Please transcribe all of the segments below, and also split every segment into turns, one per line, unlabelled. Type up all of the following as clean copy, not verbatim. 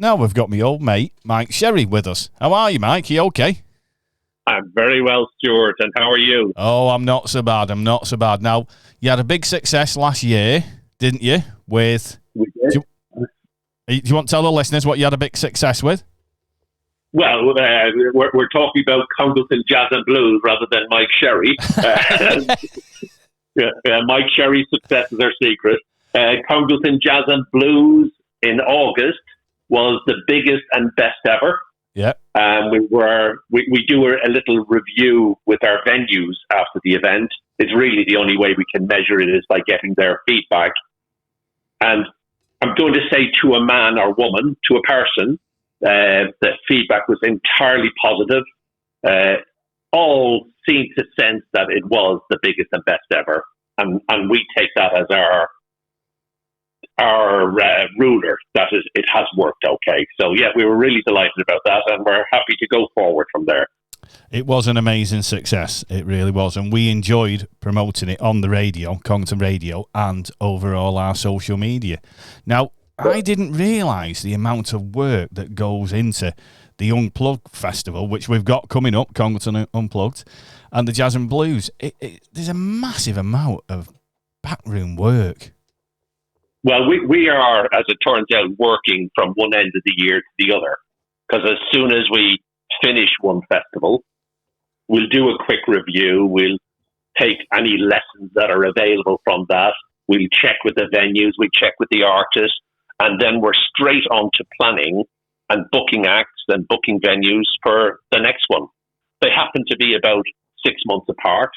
Now we've got my old mate, Mike Sherry, with us. How are you, Mike? Are you okay?
I'm very well, Stuart, and how are you?
Oh, I'm not so bad. Now, you had a big success last year, didn't you?
We did.
Do you want to tell the listeners what you had a big success with?
Well, we're talking about Congleton Jazz and Blues rather than Mike Sherry. Mike Sherry's success is our secret. Congleton Jazz and Blues in August was the biggest and best ever.
Yeah.
We do a little review with our venues after the event. It's really the only way we can measure it is by getting their feedback. And I'm going to say to a man or woman, to a person, the feedback was entirely positive. All seemed to sense that it was the biggest and best ever. And we take that as our ruler, that is, it has worked okay. So, yeah, we were really delighted about that, and we're happy to go forward from there.
It was an amazing success. It really was. And we enjoyed promoting it on the radio, Congleton Radio, and over all our social media. Now, I didn't realise the amount of work that goes into the Unplugged Festival, which we've got coming up, Congleton Unplugged, and the Jazz and Blues. There's a massive amount of backroom work.
Well, we are, as it turns out, working from one end of the year to the other. Because as soon as we finish one festival, we'll do a quick review. We'll take any lessons that are available from that. We'll check with the venues. We check with the artists. And then we're straight on to planning and booking acts and booking venues for the next one. They happen to be about 6 months apart.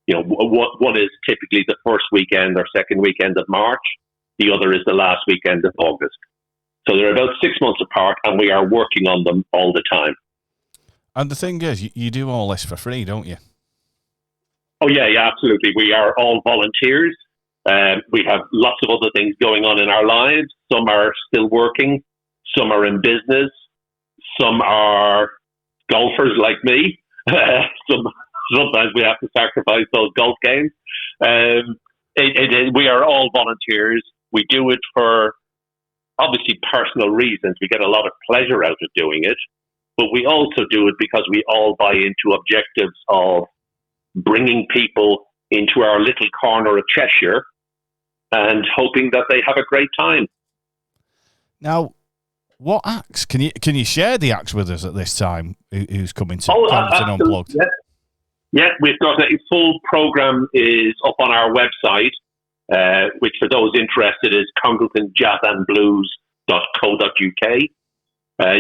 You know, one is typically the first weekend or second weekend of March. The other is the last weekend of August. So they're about 6 months apart, and we are working on them all the time.
And the thing is, you do all this for free, don't you?
Oh, yeah, absolutely. We are all volunteers. We have lots of other things going on in our lives. Some are still working. Some are in business. Some are golfers like me. Sometimes we have to sacrifice those golf games. We are all volunteers. We do it for, obviously, personal reasons. We get a lot of pleasure out of doing it. But we also do it because we all buy into objectives of bringing people into our little corner of Cheshire and hoping that they have a great time.
Now, what acts? Can you share the acts with us at this time? Who's coming to Congleton Unplugged?
Yeah, we've got a full program is up on our website, which for those interested is congletonjazzandblues.co.uk.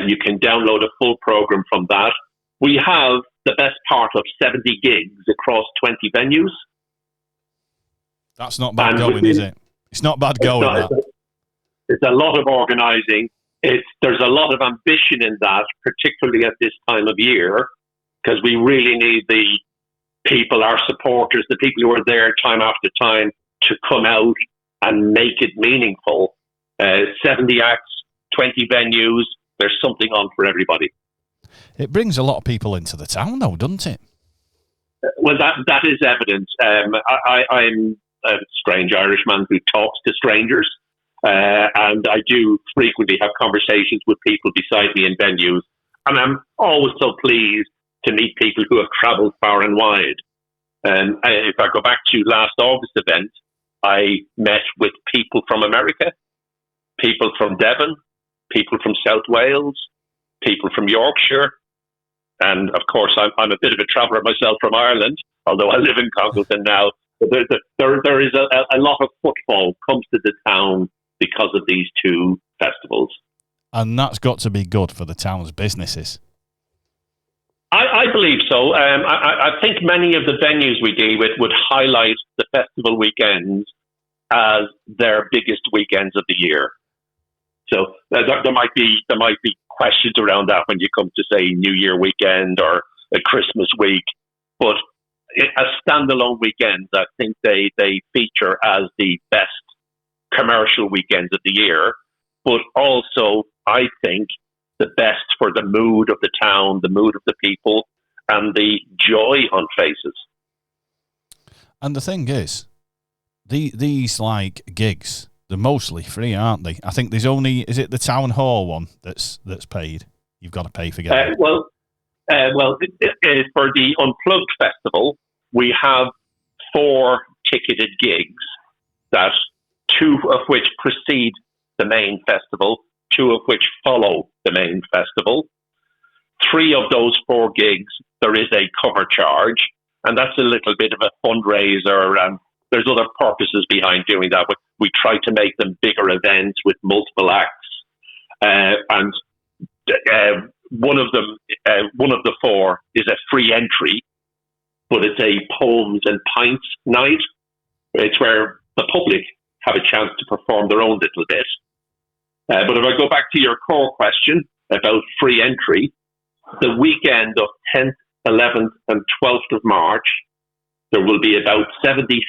You can download a full program from that. We have the best part of 70 gigs across 20 venues.
That's not bad going, is it? It's not bad going.
It's a lot of organising. There's a lot of ambition in that, particularly at this time of year, because we really need the people, our supporters, the people who are there time after time to come out and make it meaningful. 70 acts, 20 venues, there's something on for everybody.
It brings a lot of people into the town, though, doesn't it?
Well, that is evident. I'm a strange Irishman who talks to strangers, and I do frequently have conversations with people beside me in venues, and I'm always so pleased to meet people who have travelled far and wide. And if I go back to last August event, I met with people from America, people from Devon, people from South Wales, people from Yorkshire, and of course I'm a bit of a traveller myself from Ireland, although I live in Congleton now. There is a lot of footfall comes to the town because of these two festivals.
And that's got to be good for the town's businesses.
I believe so. I think many of the venues we deal with would highlight the festival weekends as their biggest weekends of the year. So there might be questions around that when you come to, say, New Year weekend or a Christmas week. But as standalone weekends, I think they feature as the best commercial weekends of the year. But also, I think, the best for the mood of the town, the mood of the people, and the joy on faces.
And the thing is, these like gigs, They're mostly free, aren't they? I think there's only, is it the town hall one that's paid? You've got to pay for getting.
Well, for the Unplugged Festival, we have 4 ticketed gigs, that 2 of which precede the main festival, 2 of which follow the main festival. 3 of those 4 gigs, there is a cover charge, and that's a little bit of a fundraiser, and there's other purposes behind doing that. We try to make them bigger events with multiple acts, and one of the 4 is a free entry, but it's a poems and pints night. It's where the public have a chance to perform their own little bit. But if I go back to your core question about free entry, the weekend of 10th, 11th and 12th of March, there will be about 70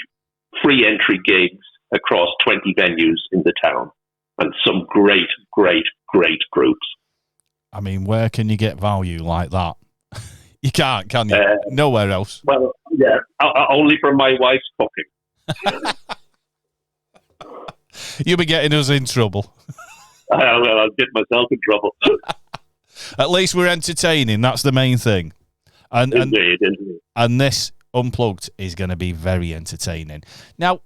free entry gigs across 20 venues in the town, and some great, great, great groups.
I mean, where can you get value like that? You can't, can you? Nowhere else.
Well, yeah, only from my wife's cooking.
You'll be getting us in trouble.
I'll get myself in trouble.
At least we're entertaining. That's the main thing.
Indeed.
And this Unplugged is going to be very entertaining. Now,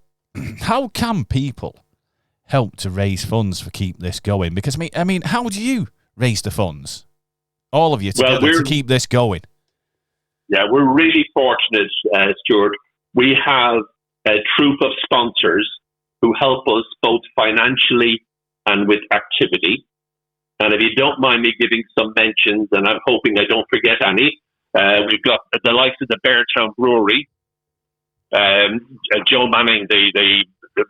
how can people help to raise funds for keep this going? Because I mean, how do you raise the funds? All of you together to keep this going.
Yeah, we're really fortunate, Stuart. We have a troupe of sponsors who help us both financially and with activity. And if you don't mind me giving some mentions, and I'm hoping I don't forget any, we've got the likes of the Beartown Brewery. Joe Manning, the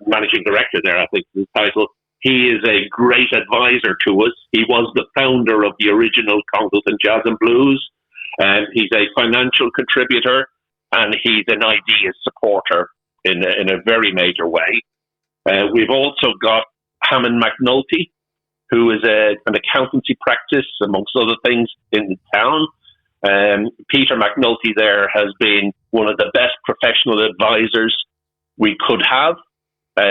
managing director there, I think is his title. He is a great advisor to us. He was the founder of the original Congleton Jazz and Blues. He's a financial contributor, and he's an ideas supporter in a very major way. We've also got Hammond McNulty, who is an accountancy practice, amongst other things, in the town. Peter McNulty there has been one of the best professional advisors we could have.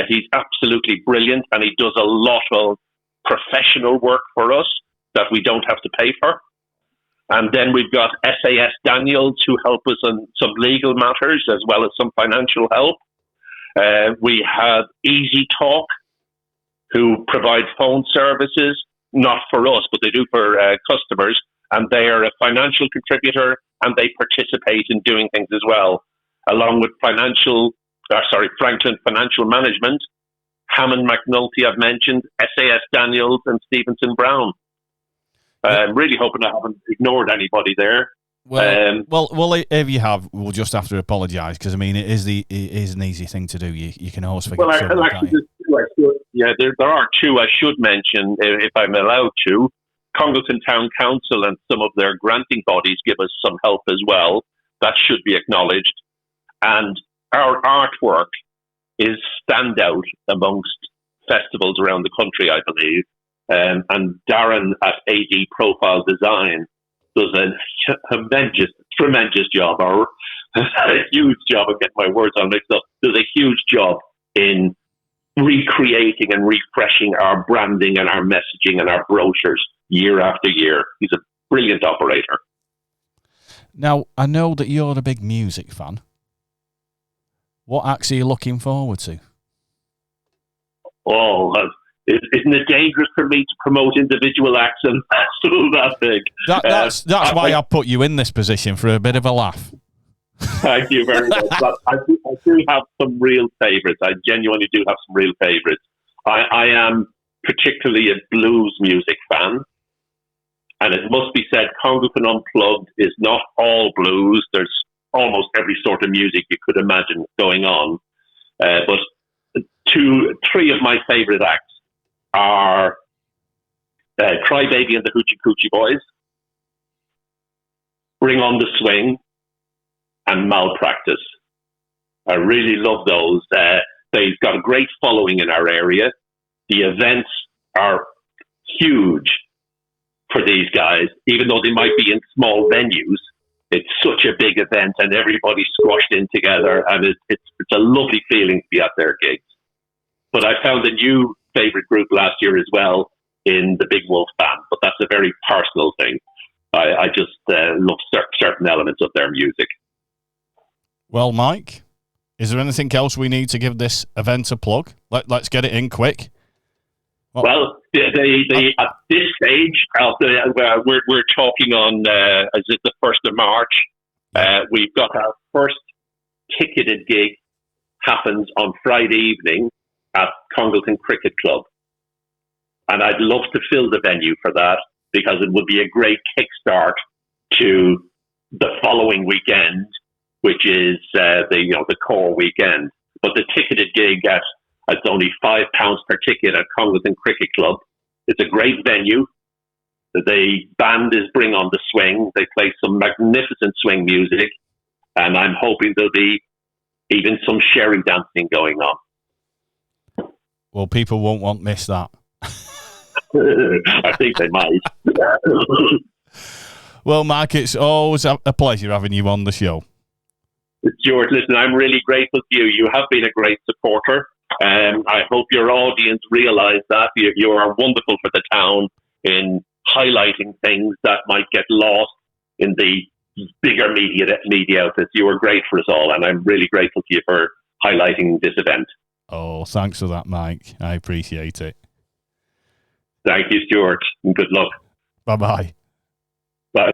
He's absolutely brilliant, and he does a lot of professional work for us that we don't have to pay for. And then we've got SAS Daniels, who help us on some legal matters as well as some financial help. We have Easy Talk, who provide phone services, not for us, but they do for customers. And they are a financial contributor, and they participate in doing things as well, along with Franklin Financial Management, Hammond McNulty I've mentioned, SAS Daniels, and Stevenson Brown. I'm really hoping I haven't ignored anybody there.
Well, if you have, we'll just have to apologise, because I mean it is an easy thing to do. You can always forget.
There are 2 I should mention if I'm allowed to. Congleton Town Council and some of their granting bodies give us some help as well. That should be acknowledged. And our artwork is standout amongst festivals around the country, I believe. And Darren at AD Profile Design does a tremendous job, or a huge job of getting my words on mixed up, does a huge job in recreating and refreshing our branding and our messaging and our brochures year after year. He's a brilliant operator.
Now, I know that you're a big music fan. What acts are you looking forward to?
Oh, isn't it dangerous for me to promote individual acts and that big?
That's why I put you in this position, for a bit of a laugh.
Thank you very much. But I do have some real favourites. I genuinely do have some real favourites. I am particularly a blues music fan. And it must be said, Congleton Unplugged is not all blues. There's almost every sort of music you could imagine going on. But 3 of my favourite acts are Crybaby and the Hoochie Coochie Boys, Bring on the Swing, and Malpractice. I really love those. They've got a great following in our area. The events are huge for these guys, even though they might be in small venues. It's such a big event, and everybody's squashed in together, and it's a lovely feeling to be at their gigs. But I found a new favourite group last year as well in the Big Wolf Band, but that's a very personal thing. I just love certain elements of their music.
Well, Mike, is there anything else we need to give this event a plug? Let's get it in quick.
Well, at this stage, we're talking on, is it the 1st of March? We've got our first ticketed gig happens on Friday evening at Congleton Cricket Club. And I'd love to fill the venue for that because it would be a great kickstart to the following weekend, which is the core weekend. But the ticketed gig it's only £5 per ticket at Congleton Cricket Club. It's a great venue. The band is Bring on the Swing. They play some magnificent swing music, and I'm hoping there'll be even some sherry dancing going on.
Well, people won't miss that.
I think they might.
Well, Mark, it's always a pleasure having you on the show.
Stuart, listen, I'm really grateful to you. You have been a great supporter. I hope your audience realise that. You are wonderful for the town in highlighting things that might get lost in the bigger media outlets. You are great for us all, and I'm really grateful to you for highlighting this event.
Oh, thanks for that, Mike. I appreciate it.
Thank you, Stuart, and good luck.
Bye-bye.
Bye.